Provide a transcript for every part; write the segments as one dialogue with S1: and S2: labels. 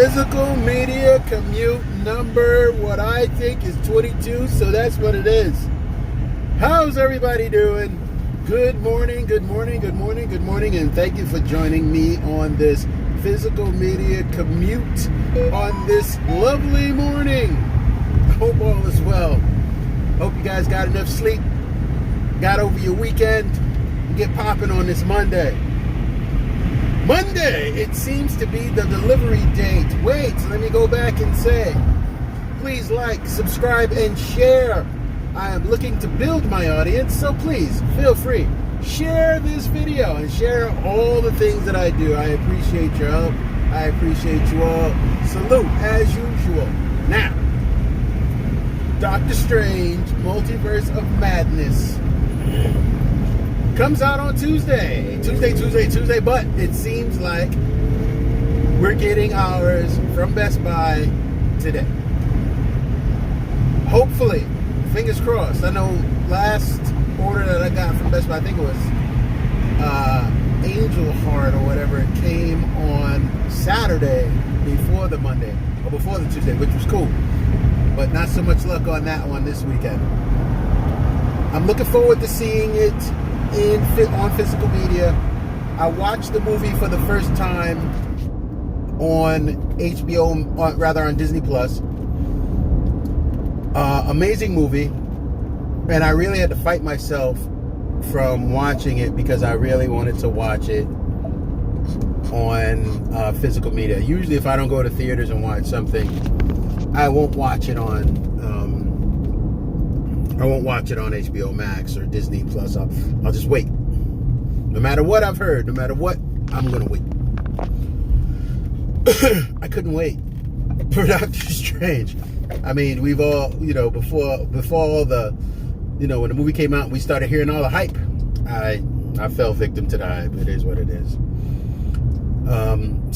S1: Physical media commute number, what I think is 22, so that's what it is. How's everybody doing? Good morning, good morning, good morning, good morning, and thank you for joining me on this physical media commute on this lovely morning. I hope all is well. Hope you guys got enough sleep, got over your weekend, and get popping on this Monday. Monday, it seems to be the delivery date. Wait, let me go back and say, please like, subscribe, and share. I am looking to build my audience, so please feel free. Share this video and share all the things that I do. I appreciate your help. I appreciate you all. Salute as usual. Now, Doctor Strange, Multiverse of Madness comes out on Tuesday, but it seems like we're getting ours from Best Buy today. Hopefully, fingers crossed. I know last order that I got from Best Buy, I think it was Angel Heart or whatever, it came on Saturday before the Monday, or before the Tuesday, which was cool. But not so much luck on that one this weekend. I'm looking forward to seeing it on physical media. I watched the movie for the first time on HBO, on Disney Plus. Amazing movie, and I really had to fight myself from watching it because I really wanted to watch it on physical media. Usually, if I don't go to theaters and watch something, I won't watch it on HBO Max or Disney Plus. I'll just wait. No matter what I've heard, no matter what, I'm gonna wait. I couldn't wait for Doctor Strange. I mean, we've all, before all the, when the movie came out, we started hearing all the hype. I fell victim to the hype. It is what it is.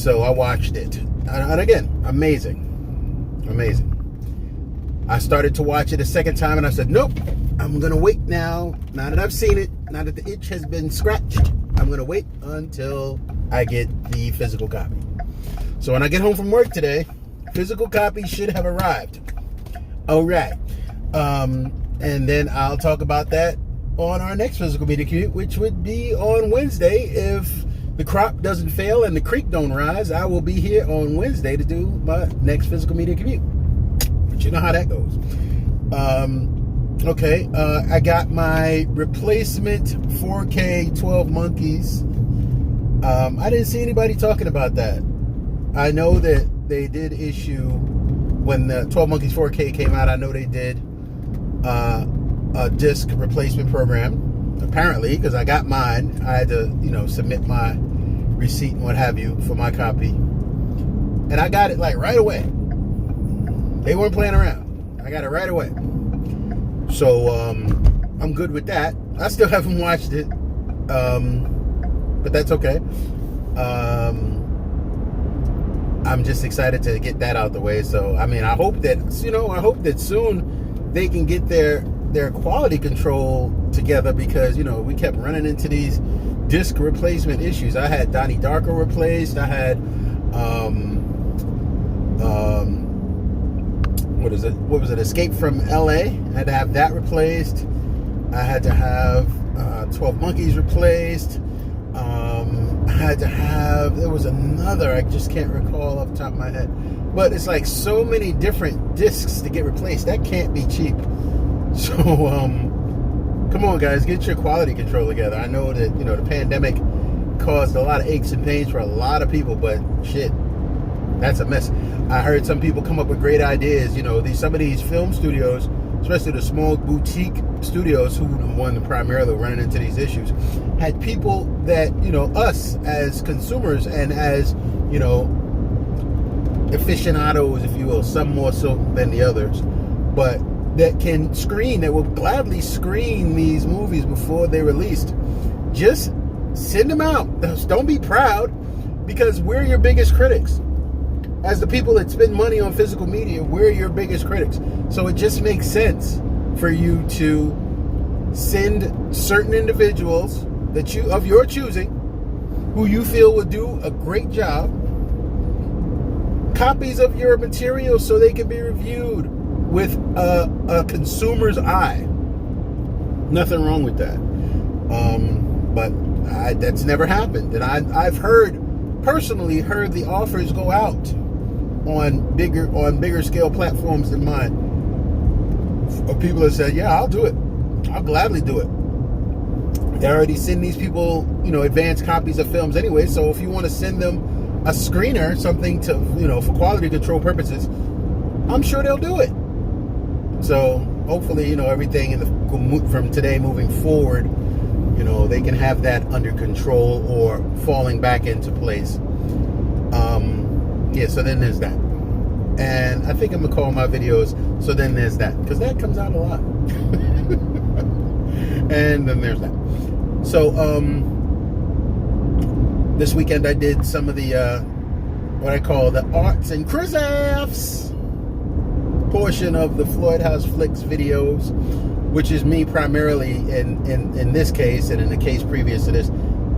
S1: So I watched it, and again, amazing. I started to watch it a second time, and I said, nope, I'm going to wait now. Now that I've seen it, now that the itch has been scratched, I'm going to wait until I get the physical copy. So when I get home from work today, physical copy should have arrived. All right. And then I'll talk about that on our next physical media commute, which would be on Wednesday. If the crop doesn't fail and the creek don't rise, I will be here on Wednesday to do my next physical media commute. But you know how that goes. Okay, I got my replacement 4K 12 monkeys. I didn't see anybody talking about that. I know that they did issue, when the 12 Monkeys 4K came out, I know they did a disc replacement program, apparently, because I got mine. I had to, submit my receipt and what have you for my copy. And I got it like right away. They weren't playing around. I got it right away. So I'm good with that. I still haven't watched it, but that's okay. I'm just excited to get that out the way. So, I mean, I hope that soon they can get their quality control together, because, we kept running into these disc replacement issues. I had Donnie Darko replaced. I had, what was it? Escape from LA. I had to have that replaced. I had to have 12 Monkeys replaced. There was another, I just can't recall off the top of my head. But it's like so many different discs to get replaced. That can't be cheap. So, come on, guys, get your quality control together. I know that, the pandemic caused a lot of aches and pains for a lot of people, but shit, that's a mess. I heard some people come up with great ideas. Some of these film studios, especially the small boutique studios who were primarily running into these issues, had people that, us as consumers and as, aficionados, if you will, some more so than the others, but that will gladly screen these movies before they're released. Just send them out. Don't be proud, because we're your biggest critics. As the people that spend money on physical media, we're your biggest critics. So it just makes sense for you to send certain individuals of your choosing, who you feel would do a great job, copies of your material so they can be reviewed with a consumer's eye. Nothing wrong with that. But that's never happened. And I've personally heard the offers go out on bigger scale platforms than mine. People have said, yeah, I'll do it. I'll gladly do it. They already send these people, advanced copies of films anyway. So if you want to send them a screener, something to, for quality control purposes, I'm sure they'll do it. So hopefully, everything from today moving forward, they can have that under control or falling back into place. So then there's that. And I think I'm going to call my videos, so then there's that. Because that comes out a lot. And then there's that. So, this weekend I did some of the, what I call the arts and crafts portion of the Floyd House Flicks videos, which is me primarily in this case, and in the case previous to this,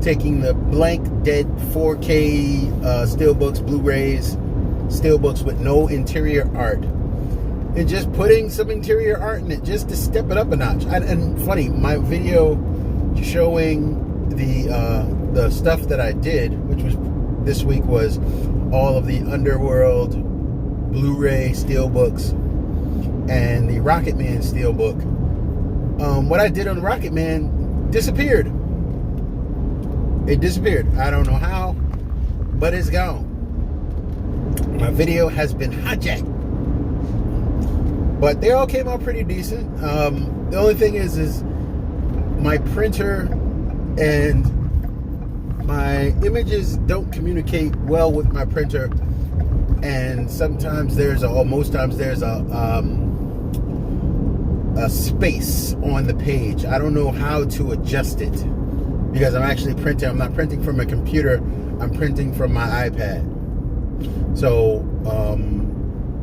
S1: taking the blank dead 4K steelbooks, Blu-rays, steelbooks with no interior art, and just putting some interior art in it just to step it up a notch. And funny, my video showing the stuff that I did, which was this week, was all of the Underworld Blu-ray steelbooks and the Rocketman steelbook. What I did on Rocketman disappeared. It disappeared. I don't know how, but it's gone. My video has been hijacked. But they all came out pretty decent. The only thing is my printer and my images don't communicate well with my printer, and sometimes most times there's a space on the page. I don't know how to adjust it because I'm actually printing. I'm not printing from a computer. I'm printing from my iPad. So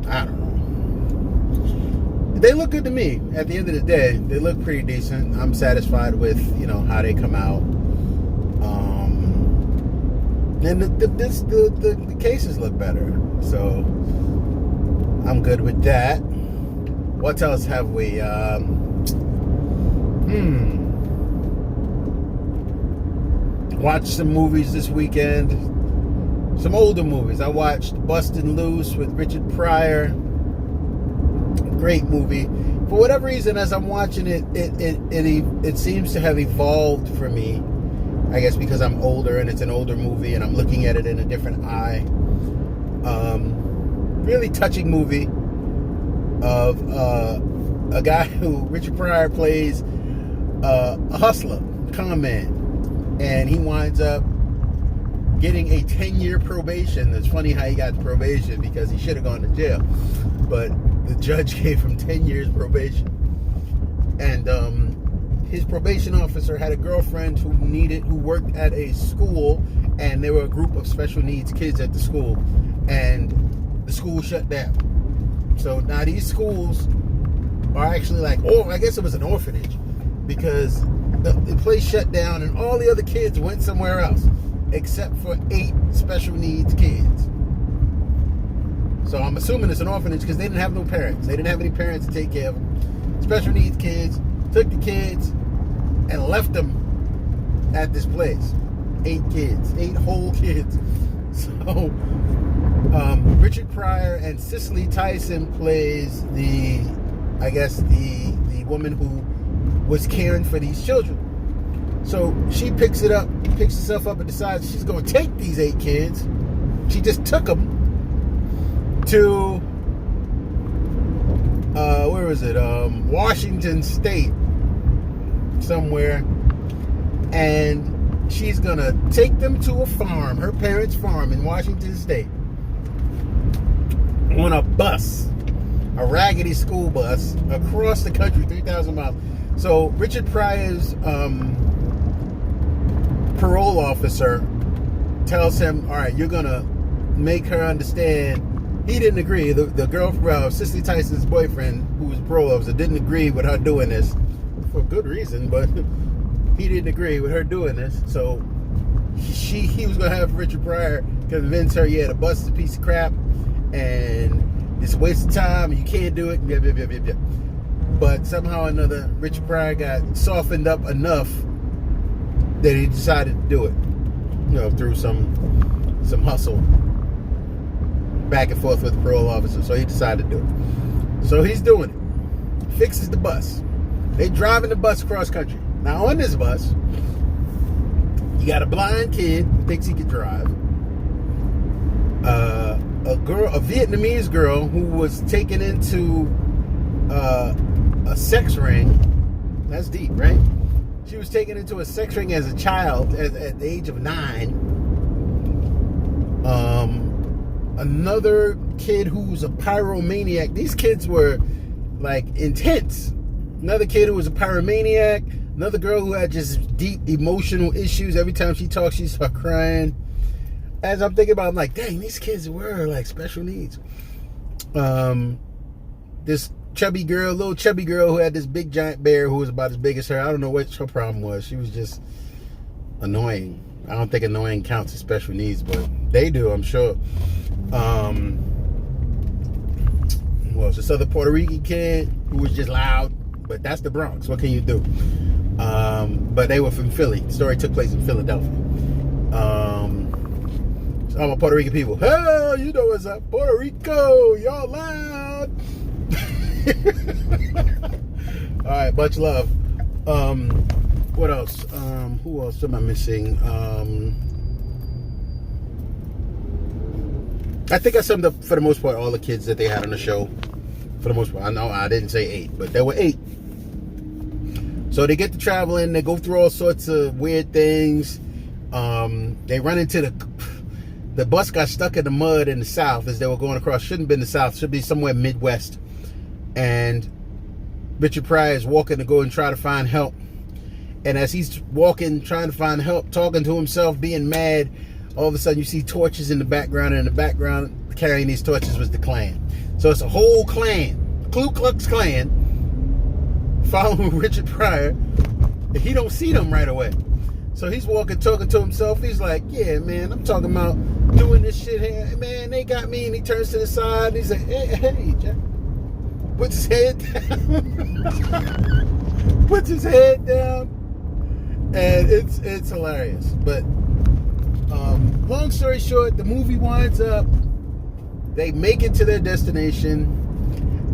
S1: I don't know. They look good to me. At the end of the day, they look pretty decent. I'm satisfied with how they come out. And the cases look better. So I'm good with that. What else have we? Watched some movies this weekend. Some older movies. I watched Bustin' Loose with Richard Pryor. Great movie. For whatever reason, as I'm watching it, it seems to have evolved for me. I guess because I'm older and it's an older movie and I'm looking at it in a different eye. Really touching movie of a guy who Richard Pryor plays a hustler, con man, and he winds up getting a 10-year probation. It's funny how he got probation because he should have gone to jail, but the judge gave him 10 years probation. And his probation officer had a girlfriend who worked at a school, and there were a group of special needs kids at the school, and the school shut down. So now these schools are actually I guess it was an orphanage, because the place shut down and all the other kids went somewhere else except for 8 special needs kids. So I'm assuming it's an orphanage because they didn't have no parents. They didn't have any parents to take care of them. Special needs kids took the kids and left them at this place. 8 kids, 8 whole kids. So Richard Pryor and Cicely Tyson plays the woman who was caring for these children. So she picks herself up and decides she's going to take these 8 kids. She just took them to where was it? Washington State somewhere, and she's gonna take them to a farm, her parents' farm in Washington State, on a bus, a raggedy school bus across the country, 3,000 miles. So Richard Pryor's parole officer tells him, all right, you're gonna make her understand. He didn't agree. The girl, Cicely Tyson's boyfriend, who was a parole officer, didn't agree with her doing this for good reason, but he didn't agree with her doing this. So he was going to have Richard Pryor convince her, yeah, the bus is a piece of crap, and it's a waste of time, and you can't do it. Blah, blah, blah, blah, blah. But somehow or another, Richard Pryor got softened up enough that he decided to do it. Through some hustle, back and forth with the parole officer. So he decided to do it. So he's doing it. Fixes the bus. They driving the bus across country. Now on this bus, you got a blind kid who thinks he can drive. A Vietnamese girl who was taken into a sex ring. That's deep, right? She was taken into a sex ring as a child at the age of 9. Another kid who's a pyromaniac. These kids were like intense. Another kid who was a pyromaniac. Another girl who had just deep emotional issues. Every time she talked, she started crying. As I'm thinking about it, I'm like, dang, these kids were like special needs. This little chubby girl who had this big giant bear who was about as big as her. I don't know what her problem was. She was just annoying. I don't think annoying counts as special needs, but they do, I'm sure. Well, it's this other Puerto Rican kid who was just loud, but that's the Bronx. What can you do? But they were from Philly. The story took place in Philadelphia. So all my Puerto Rican people, hey, you know what's up, Puerto Rico, y'all loud. All right, much love. What else? Who else am I missing? I think I summed up, for the most part, all the kids that they had on the show. For the most part. I know I didn't say 8, but there were 8. So they get to traveling. They go through all sorts of weird things. They run into the bus got stuck in the mud in the South as they were going across. Shouldn't have been the South. Should be somewhere Midwest. And Richard Pryor is walking to go and try to find help. And as he's walking, trying to find help, talking to himself, being mad, all of a sudden you see torches in the background. And in the background, carrying these torches was the Klan. So it's a whole Klan, Ku Klux Klan, following Richard Pryor. And he don't see them right away. So he's walking, talking to himself. He's like, yeah, man, I'm talking about doing this shit here. Hey, man, they got me. And he turns to the side. And he's like, hey, Jack. Puts his head down. Puts his head down. And it's hilarious. But long story short, the movie winds up. They make it to their destination.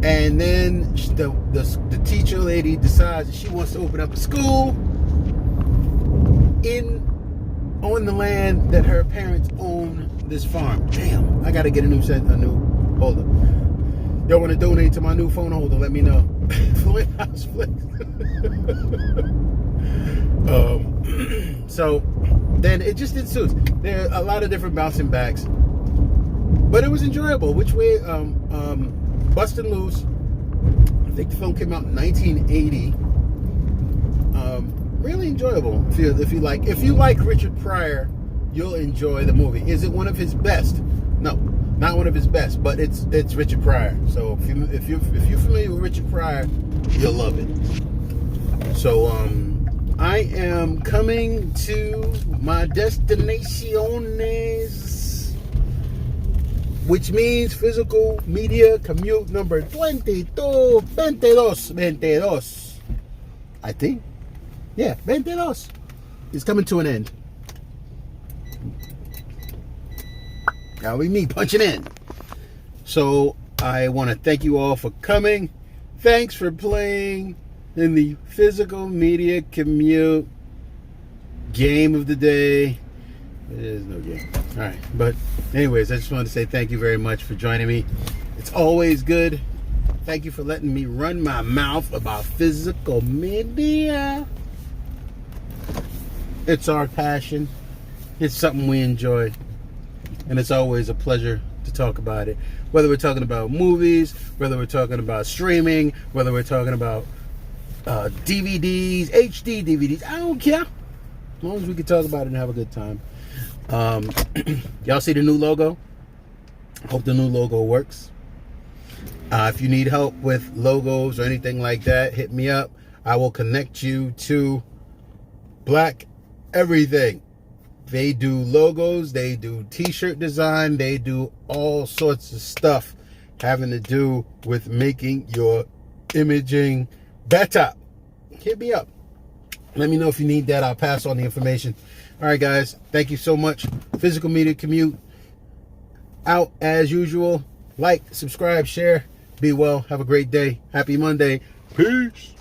S1: And then the teacher lady decides that she wants to open up a school on the land that her parents own this farm. Damn, I gotta get a new holder. Y'all want to donate to my new phone holder? Let me know. House So then it just ensues. There are a lot of different bouncing backs, but it was enjoyable. Which way? Bustin' Loose. I think the film came out in 1980. Really enjoyable. If you like Richard Pryor, you'll enjoy the movie. Is it one of his best? No, not one of his best, but it's Richard Pryor. So if you're familiar with Richard Pryor, you'll love it. So I am coming to my destinaciones, which means physical media commute number 22. I think. Yeah, 22 is coming to an end. That'll be me punching in. So I want to thank you all for coming. Thanks for playing in the physical media commute game of the day. There's no game. All right. But anyways, I just wanted to say thank you very much for joining me. It's always good. Thank you for letting me run my mouth about physical media. It's our passion. It's something we enjoy. And it's always a pleasure to talk about it. Whether we're talking about movies, whether we're talking about streaming, whether we're talking about DVDs, HD DVDs, I don't care. As long as we can talk about it and have a good time. Y'all see the new logo? Hope the new logo works. If you need help with logos or anything like that, hit me up. I will connect you to Black Everything. They do logos, they do t-shirt design, they do all sorts of stuff having to do with making your imaging better. Hit me up. Let me know if you need that. I'll pass on the information. All right, guys. Thank you so much. Physical Media Commute out as usual. Like, subscribe, share. Be well. Have a great day. Happy Monday. Peace.